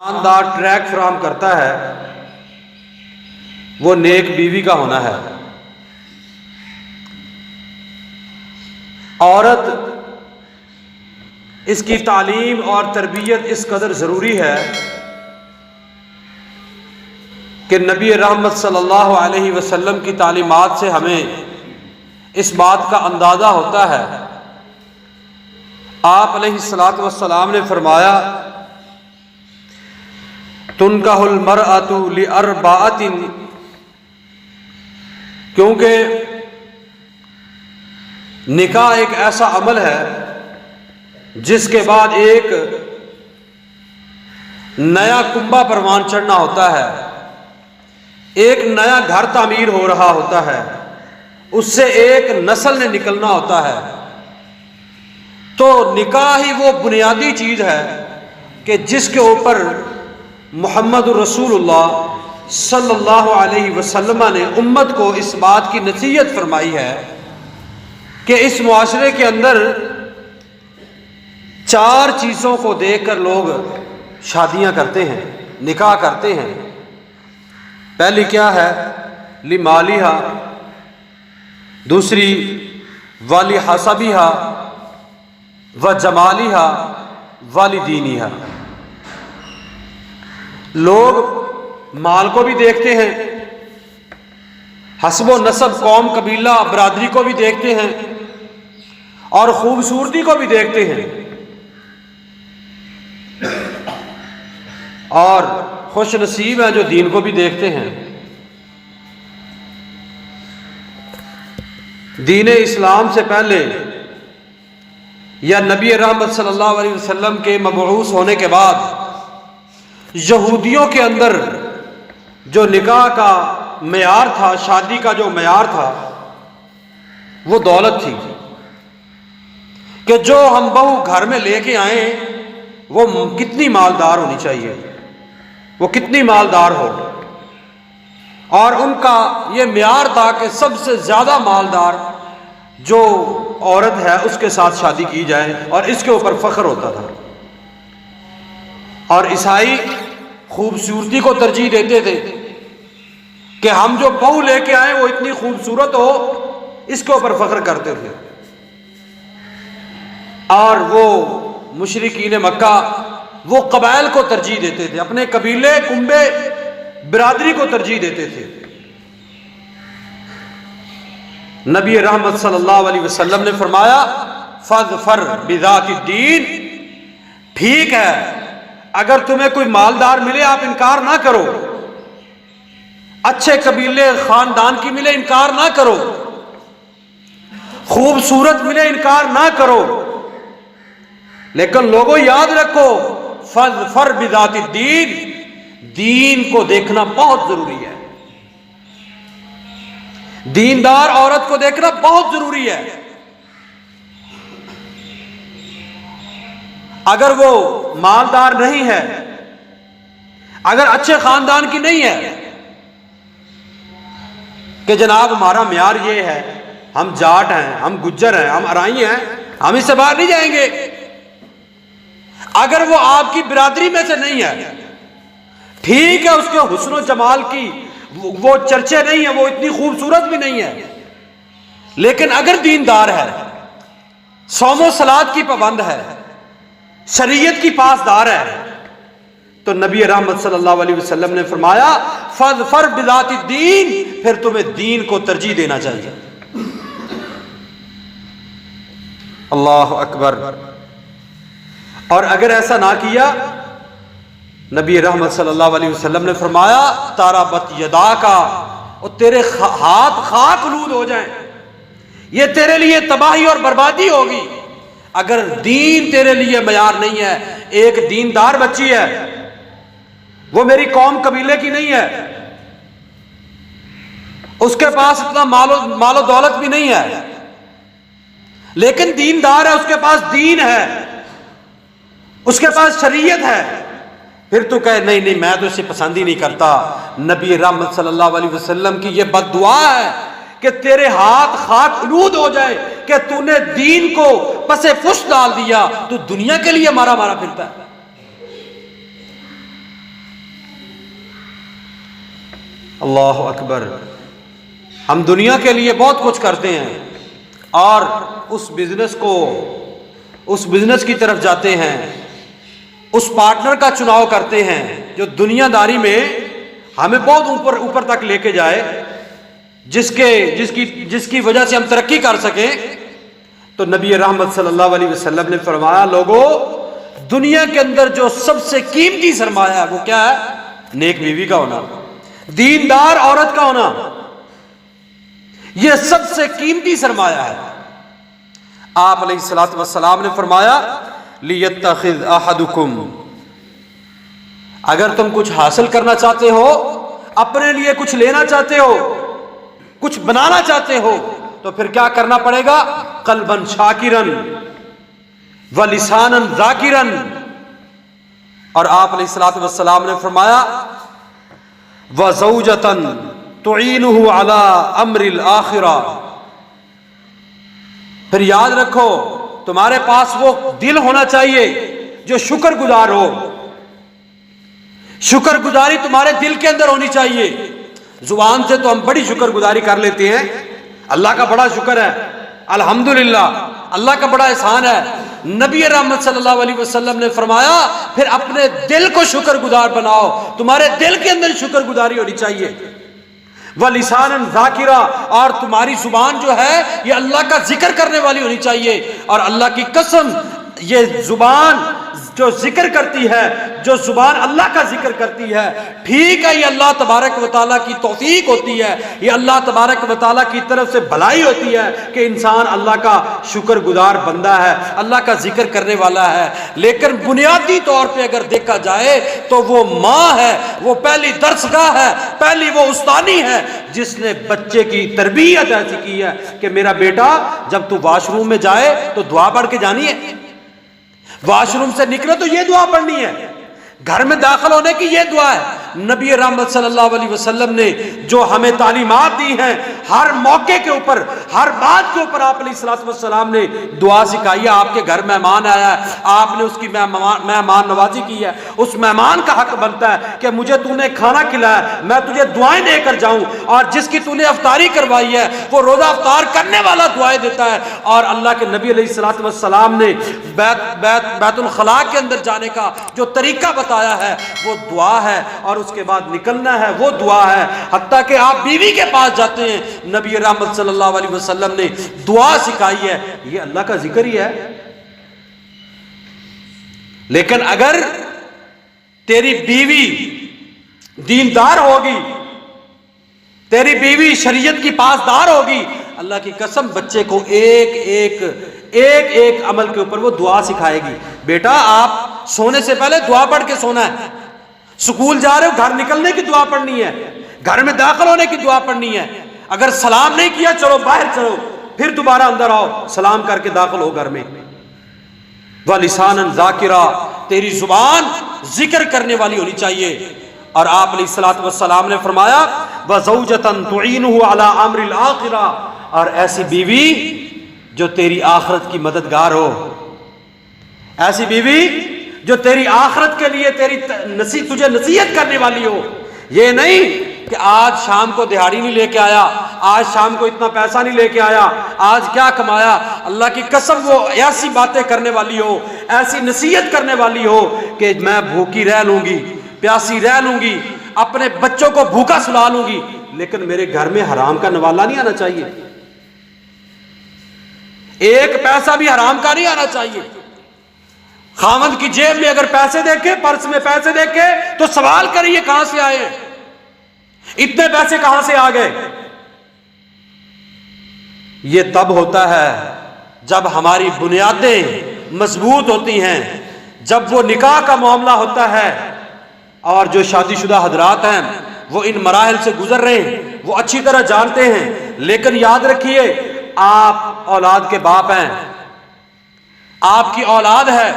شاندار ٹریک فراہم کرتا ہے وہ نیک بیوی کا ہونا ہے۔ عورت اس کی تعلیم اور تربیت اس قدر ضروری ہے کہ نبی رحمت صلی اللہ علیہ وسلم کی تعلیمات سے ہمیں اس بات کا اندازہ ہوتا ہے۔ آپ علیہ الصلوۃ والسلام نے فرمایا تنکح المرأۃ لأربعۃ، کیونکہ نکاح ایک ایسا عمل ہے جس کے بعد ایک نیا کنبہ پروان چڑھنا ہوتا ہے، ایک نیا گھر تعمیر ہو رہا ہوتا ہے، اس سے ایک نسل نے نکلنا ہوتا ہے۔ تو نکاح ہی وہ بنیادی چیز ہے کہ جس کے اوپر محمد رسول اللہ صلی اللہ علیہ وسلم نے امت کو اس بات کی نصیحت فرمائی ہے کہ اس معاشرے کے اندر چار چیزوں کو دیکھ کر لوگ شادیاں کرتے ہیں، نکاح کرتے ہیں۔ پہلی کیا ہے؟ لمالہا، دوسری ولحسبہا وجمالہا ولدینہا۔ لوگ مال کو بھی دیکھتے ہیں، حسب و نسب، قوم، قبیلہ، برادری کو بھی دیکھتے ہیں، اور خوبصورتی کو بھی دیکھتے ہیں، اور خوش نصیب ہیں جو دین کو بھی دیکھتے ہیں۔ دین اسلام سے پہلے یا نبی رحمت صلی اللہ علیہ وسلم کے مبعوث ہونے کے بعد یہودیوں کے اندر جو نکاح کا معیار تھا، شادی کا جو معیار تھا، وہ دولت تھی کہ جو ہم بہو گھر میں لے کے آئیں وہ کتنی مالدار ہونی چاہیے، وہ کتنی مالدار ہو، اور ان کا یہ معیار تھا کہ سب سے زیادہ مالدار جو عورت ہے اس کے ساتھ شادی کی جائے، اور اس کے اوپر فخر ہوتا تھا۔ اور عیسائی خوبصورتی کو ترجیح دیتے تھے کہ ہم جو بہو لے کے آئے وہ اتنی خوبصورت ہو، اس کے اوپر فخر کرتے تھے۔ اور وہ مشرکین مکہ وہ قبائل کو ترجیح دیتے تھے، اپنے قبیلے، کنبے، برادری کو ترجیح دیتے تھے۔ نبی رحمت صلی اللہ علیہ وسلم نے فرمایا فاظفر بذات الدین، ٹھیک ہے اگر تمہیں کوئی مالدار ملے آپ انکار نہ کرو، اچھے قبیلے خاندان کی ملے انکار نہ کرو، خوبصورت ملے انکار نہ کرو، لیکن لوگوں یاد رکھو فاظفر بذات الدین، دین کو دیکھنا بہت ضروری ہے، دیندار عورت کو دیکھنا بہت ضروری ہے۔ اگر وہ مالدار نہیں ہے، اگر اچھے خاندان کی نہیں ہے کہ جناب ہمارا معیار یہ ہے، ہم جاٹ ہیں، ہم گجر ہیں، ہم ارائی ہیں، ہم اس سے باہر نہیں جائیں گے، اگر وہ آپ کی برادری میں سے نہیں ہے، ٹھیک ہے اس کے حسن و جمال کی وہ چرچے نہیں ہیں، وہ اتنی خوبصورت بھی نہیں ہے، لیکن اگر دیندار ہے، صوم و صلات کی پابند ہے، شریعت کی پاسدار ہے، تو نبی رحمت صلی اللہ علیہ وسلم نے فرمایا فاظفر بذات الدین، پھر تمہیں دین کو ترجیح دینا چاہیے۔ اللہ اکبر۔ اور اگر ایسا نہ کیا، نبی رحمت صلی اللہ علیہ وسلم نے فرمایا تاربت یدا کا، اور تیرے ہاتھ خاک آلود ہو جائیں، یہ تیرے لیے تباہی اور بربادی ہوگی۔ اگر دین تیرے لیے معیار نہیں ہے، ایک دیندار بچی ہے، وہ میری قوم قبیلے کی نہیں ہے، اس کے پاس اتنا مال و دولت بھی نہیں ہے، لیکن دیندار ہے، اس کے پاس دین ہے، اس کے پاس شریعت ہے، پھر تو کہے نہیں نہیں میں تو اسے پسند ہی نہیں کرتا۔ نبی رحمت صلی اللہ علیہ وسلم کی یہ بد دعا ہے کہ تیرے ہاتھ خاک آلود ہو جائے کہ تو نے دین کو پسے پش ڈال دیا، تو دنیا کے لیے مارا مارا پھرتا ہے۔ اللہ اکبر. ہم دنیا کے لیے بہت کچھ کرتے ہیں اور اس بزنس کی طرف جاتے ہیں، اس پارٹنر کا چناؤ کرتے ہیں جو دنیا داری میں ہمیں بہت اوپر تک لے کے جائے، جس کی وجہ سے ہم ترقی کر سکیں. تو نبی رحمت صلی اللہ علیہ وسلم نے فرمایا، لوگوں دنیا کے اندر جو سب سے قیمتی سرمایہ ہے وہ کیا ہے؟ نیک بیوی کا ہونا، دیندار عورت کا ہونا. یہ سب سے قیمتی سرمایہ ہے. آپ علیہ الصلوۃ والسلام نے فرمایا، لیتخذ احدکم، اگر تم کچھ حاصل کرنا چاہتے ہو، اپنے لیے کچھ لینا چاہتے ہو، کچھ بنانا چاہتے ہو، تو پھر کیا کرنا پڑے گا؟ قلبا شاکرا ولسانا ذاکرا. اور آپ علیہ الصلوۃ والسلام نے فرمایا، وزوجتا تعینہ علی امر الآخرہ. پھر یاد رکھو تمہارے پاس وہ دل ہونا چاہیے جو شکر گزار ہو. شکر گزاری تمہارے دل کے اندر ہونی چاہیے. زبان سے تو ہم بڑی شکر گزاری کر لیتے ہیں، اللہ کا بڑا شکر ہے، الحمدللہ، اللہ کا بڑا احسان ہے. نبی رحمت صلی اللہ علیہ وسلم نے فرمایا، پھر اپنے دل کو شکر گزار بناؤ. تمہارے دل کے اندر شکر گزاری ہونی چاہیے. وَلِسَانًا ذَاكِرًا، اور تمہاری زبان جو ہے یہ اللہ کا ذکر کرنے والی ہونی چاہیے. اور اللہ کی قسم یہ زبان جو ذکر کرتی ہے، جو زبان اللہ کا ذکر کرتی ہے، ٹھیک ہے یہ اللہ تبارک و تعالیٰ کی توفیق ہوتی ہے، یہ اللہ تبارک و تعالیٰ کی طرف سے بھلائی ہوتی ہے کہ انسان اللہ کا شکر گزار بندہ ہے، اللہ کا ذکر کرنے والا ہے. لیکن بنیادی طور پہ اگر دیکھا جائے تو وہ ماں ہے، وہ پہلی درسگاہ ہے، پہلی وہ استانی ہے جس نے بچے کی تربیت ایسی کی ہے کہ میرا بیٹا جب تو واش روم میں جائے تو دعا پڑھ کے جانی ہے، واش روم سے نکلے تو یہ دعا پڑھنی ہے، گھر میں داخل ہونے کی یہ دعا ہے. نبی رحمت صلی اللہ علیہ وسلم نے جو ہمیں تعلیمات دی ہیں، ہر موقع کے اوپر، ہر بات کے اوپر آپ علیہ الصلوۃ والسلام نے دعا سکھائی ہے. آپ کے گھر مہمان آیا ہے، آپ نے اس کی مہمان نوازی کی ہے، اس مہمان کا حق بنتا ہے کہ مجھے تو نے کھانا کھلایا، میں تجھے دعائیں دے کر جاؤں. اور جس کی تو نے افطاری کروائی ہے وہ روزہ افطار کرنے والا دعائیں دیتا ہے. اور اللہ کے نبی علیہ الصلوۃ والسلام نے بیت الخلاء کے اندر جانے کا جو طریقہ بتایا ہے وہ دعا ہے، اور اس کے بعد نکلنا ہے وہ دعا ہے. حتیٰ کہ آپ بیوی کے پاس جاتے ہیں، نبی رحمت صلی اللہ علیہ وسلم نے دعا سکھائی ہے، یہ اللہ کا ذکر ہی ہے. لیکن اگر تیری بیوی دیندار ہوگی، تیری بیوی شریعت کی پاسدار ہوگی، اللہ کی قسم بچے کو ایک ایک عمل کے اوپر وہ دعا سکھائے گی. بیٹا آپ سونے سے پہلے دعا پڑھ کے سونا ہے، سکول جا رہے ہو گھر نکلنے کی دعا پڑھنی ہے، گھر میں داخل ہونے کی دعا پڑھنی ہے. اگر سلام نہیں کیا چلو باہر چلو، پھر دوبارہ اندر آؤ، سلام کر کے داخل ہو گھر میں. وَلِسَانًا ذَاكِرًا، تیری زبان ذکر کرنے والی ہونی چاہیے. اور آپ علیہ الصلوۃ والسلام نے فرمایا، وَزَوْجَةً تُعِينُهُ عَلَىٰ أَمْرِ الْآخِرَةِ، اور ایسی بیوی جو تیری آخرت کی مددگار ہو، ایسی بیوی جو تیری آخرت کے لیے تجھے نصیحت کرنے والی ہو. یہ نہیں کہ آج شام کو دہاڑی نہیں لے کے آیا، آج شام کو اتنا پیسہ نہیں لے کے آیا، آج کیا کمایا. اللہ کی قسم وہ ایسی باتیں کرنے والی ہو، ایسی نصیحت کرنے والی ہو کہ میں بھوکی رہ لوں گی، پیاسی رہ لوں گی، اپنے بچوں کو بھوکا سلا لوں گی، لیکن میرے گھر میں حرام کا نوالا نہیں آنا چاہیے، ایک پیسہ بھی حرام کا نہیں آنا چاہیے. خاوند کی جیب میں اگر پیسے دیکھے، پرس میں پیسے دیکھے تو سوال کریں یہ کہاں سے آئے، اتنے پیسے کہاں سے آ گئے. یہ تب ہوتا ہے جب ہماری بنیادیں مضبوط ہوتی ہیں، جب وہ نکاح کا معاملہ ہوتا ہے. اور جو شادی شدہ حضرات ہیں وہ ان مراحل سے گزر رہے ہیں، وہ اچھی طرح جانتے ہیں. لیکن یاد رکھیے آپ اولاد کے باپ ہیں، آپ کی اولاد ہے،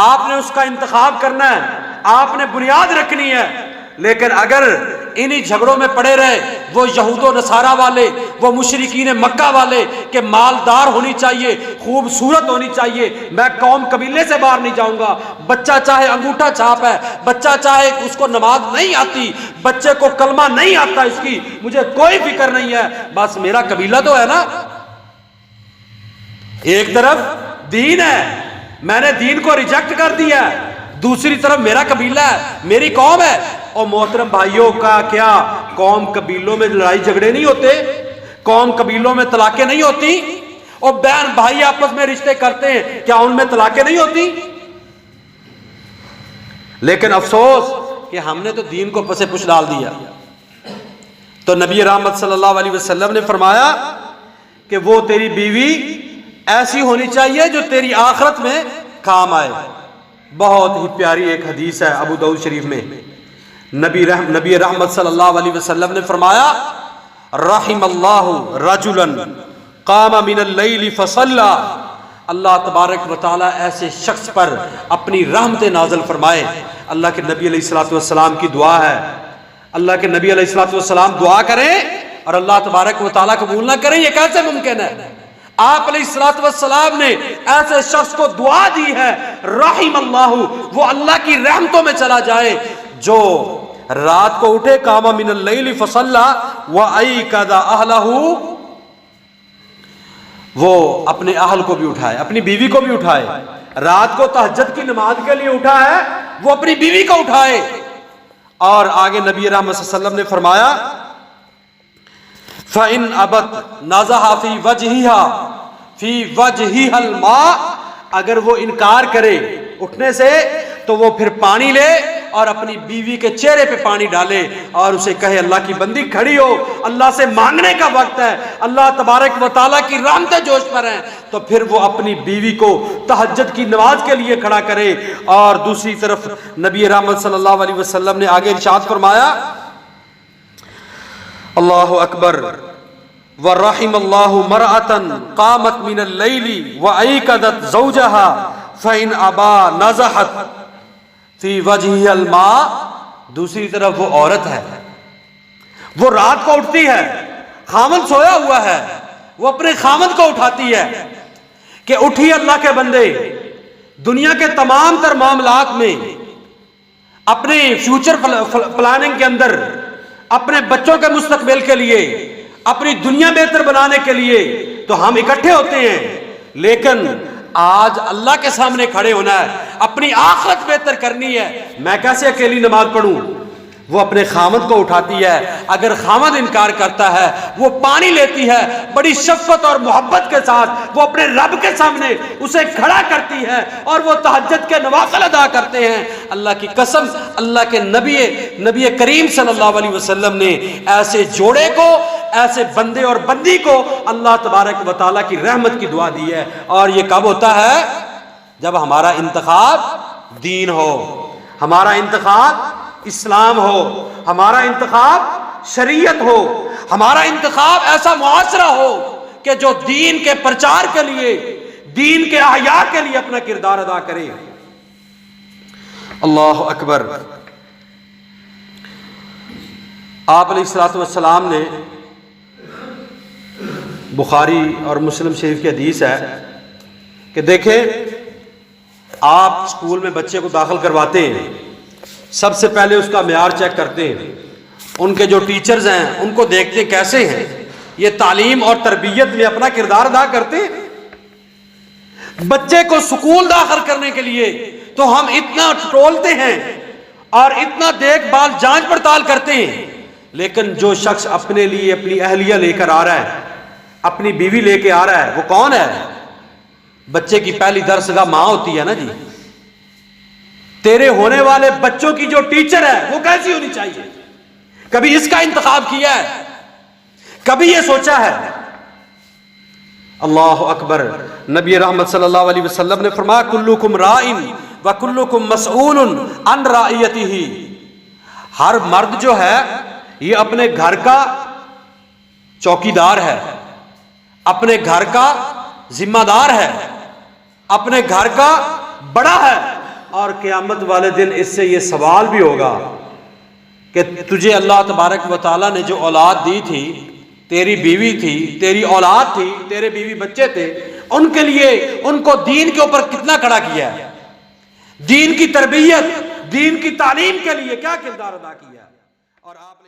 آپ نے اس کا انتخاب کرنا ہے، آپ نے بنیاد رکھنی ہے. لیکن اگر انہی جھگڑوں میں پڑے رہے، وہ یہود و نصارہ والے، وہ مشرکین مکہ والے کہ مالدار ہونی چاہیے، خوبصورت ہونی چاہیے، میں قوم قبیلے سے باہر نہیں جاؤں گا، بچہ چاہے انگوٹھا چھاپ ہے، بچہ چاہے اس کو نماز نہیں آتی، بچے کو کلمہ نہیں آتا اس کی، مجھے کوئی فکر نہیں ہے، بس میرا قبیلہ تو ہے نا۔ ایک طرف دین ہے، میں نے دین کو ریجیکٹ کر دیا ہے، دوسری طرف میرا قبیلہ ہے، میری قوم ہے۔ اور محترم بھائیوں کا کیا قوم قبیلوں میں لڑائی جھگڑے نہیں ہوتے؟ قوم قبیلوں میں طلاقیں نہیں ہوتی؟ اور بہن بھائی آپس میں رشتے کرتے ہیں، کیا ان میں طلاقیں نہیں ہوتی؟ لیکن افسوس کہ ہم نے تو دین کو پسے پش ڈال دیا۔ تو نبی رحمت صلی اللہ علیہ وسلم نے فرمایا کہ وہ تیری بیوی ایسی ہونی چاہیے جو تیری آخرت میں کام آئے۔ بہت ہی پیاری ایک حدیث ہے ابو داؤد شریف میں، نبی رحمت صلی اللہ علیہ وسلم نے فرمایا رحم اللہ رجلا قام من اللیل فصلی، اللہ تبارک و تعالیٰ ایسے شخص پر اپنی رحمت نازل فرمائے۔ اللہ کے نبی علیہ الصلوۃ والسلام کی دعا ہے، اللہ کے نبی علیہ الصلوۃ والسلام دعا کریں اور اللہ تبارک و تعالیٰ قبول نہ کریں، یہ کیسے ممکن ہے؟ آپ علیہ الصلوۃ والسلام نے ایسے شخص کو دعا دی ہے رحم اللہ، وہ اللہ کی رحمتوں میں چلا جائے، جو رات کو اٹھے قام من اللیل فصلی وایقظ اہلہ، وہ اپنے اہل کو بھی اٹھائے، اپنی بیوی کو بھی اٹھائے، رات کو تہجد کی نماز کے لیے اٹھا ہے وہ اپنی بیوی کو اٹھائے۔ اور آگے نبی رحمت صلی اللہ علیہ وسلم نے فرمایا فَإِنْ أَبَتْ نَزَحَ فِي وَجْهِهَا الْمَاءَ، اگر وہ انکار کرے اٹھنے سے تو وہ پھر پانی لے اور اپنی بیوی کے چہرے پہ پانی ڈالے اور اسے کہے اللہ کی بندی کھڑی ہو، اللہ سے مانگنے کا وقت ہے، اللہ تبارک و تعالیٰ کی رحمتیں جوش پر ہیں، تو پھر وہ اپنی بیوی کو تہجد کی نماز کے لیے کھڑا کرے۔ اور دوسری طرف نبی رحمت صلی اللہ علیہ وسلم نے آگے ارشاد فرمایا اللہ اکبر وَرَحِمَ اللَّهُ مَرْأَةً قَامَتْ مِنَ اللَّيْلِ وَأَيْقَظَتْ زَوْجَهَا فَإِنْ أَبَى نَزَحَتْ فِي وَجْهِهَا الْمَاءَ، دوسری طرف وہ عورت ہے، وہ رات کو اٹھتی ہے، خامند سویا ہوا ہے، وہ اپنے خامند کو اٹھاتی ہے کہ اٹھی اللہ کے بندے، دنیا کے تمام تر معاملات میں اپنے فیوچر پلاننگ کے اندر، اپنے بچوں کے مستقبل کے لیے، اپنی دنیا بہتر بنانے کے لیے تو ہم اکٹھے ہوتے ہیں، لیکن آج اللہ کے سامنے کھڑے ہونا ہے، اپنی آخرت بہتر کرنی ہے، میں کیسے اکیلی نماز پڑھوں؟ وہ اپنے خامد کو اٹھاتی ہے، اگر خامد انکار کرتا ہے وہ پانی لیتی ہے، بڑی شفقت اور محبت کے ساتھ وہ اپنے رب کے سامنے اسے کھڑا کرتی ہے اور وہ تہجد کے نوافل ادا کرتے ہیں۔ اللہ کی قسم، اللہ کے نبی کریم صلی اللہ علیہ وسلم نے ایسے جوڑے کو، ایسے بندے اور بندی کو اللہ تبارک و تعالیٰ کی رحمت کی دعا دی ہے۔ اور یہ کب ہوتا ہے؟ جب ہمارا انتخاب دین ہو، ہمارا انتخاب اسلام ہو، ہمارا انتخاب شریعت ہو، ہمارا انتخاب ایسا معاشرہ ہو کہ جو دین کے پرچار کے لیے، دین کے احیاء کے لیے اپنا کردار ادا کرے۔ اللہ اکبر۔ آپ علیہ الصلوۃ والسلام نے، بخاری اور مسلم شریف کی حدیث ہے کہ دیکھیں آپ اسکول میں بچے کو داخل کرواتے ہیں، سب سے پہلے اس کا معیار چیک کرتے ہیں، ان کے جو ٹیچرز ہیں ان کو دیکھتے ہیں کیسے ہیں، یہ تعلیم اور تربیت میں اپنا کردار ادا کرتے ہیں۔ بچے کو سکول داخل کرنے کے لیے تو ہم اتنا ٹولتے ہیں اور اتنا دیکھ بھال جانچ پڑتال کرتے ہیں، لیکن جو شخص اپنے لیے اپنی اہلیہ لے کر آ رہا ہے، اپنی بیوی لے کے آ رہا ہے، وہ کون ہے؟ بچے کی پہلی درسگاہ ماں ہوتی ہے نا جی۔ تیرے ہونے والے بچوں کی جو ٹیچر ہے وہ کیسی ہونی چاہیے؟ کبھی اس کا انتخاب کیا ہے؟ کبھی یہ سوچا ہے؟ اللہ اکبر۔ نبی رحمت صلی اللہ علیہ وسلم نے فرمایا کلکم راعٍ وکلکم مسئول عن رعیتہ، ہر مرد جو ہے یہ اپنے گھر کا چوکیدار ہے، اپنے گھر کا ذمہ دار ہے، اپنے گھر کا بڑا ہے، اور قیامت والے دن اس سے یہ سوال بھی ہوگا کہ تجھے اللہ تبارک و تعالیٰ نے جو اولاد دی تھی، تیری بیوی تھی، تیری اولاد تھی، تیرے بیوی بچے تھے، ان کے لیے ان کو دین کے اوپر کتنا کھڑا کیا ہے، دین کی تربیت، دین کی تعلیم کے لیے کیا کردار ادا کیا ہے۔ اور آپ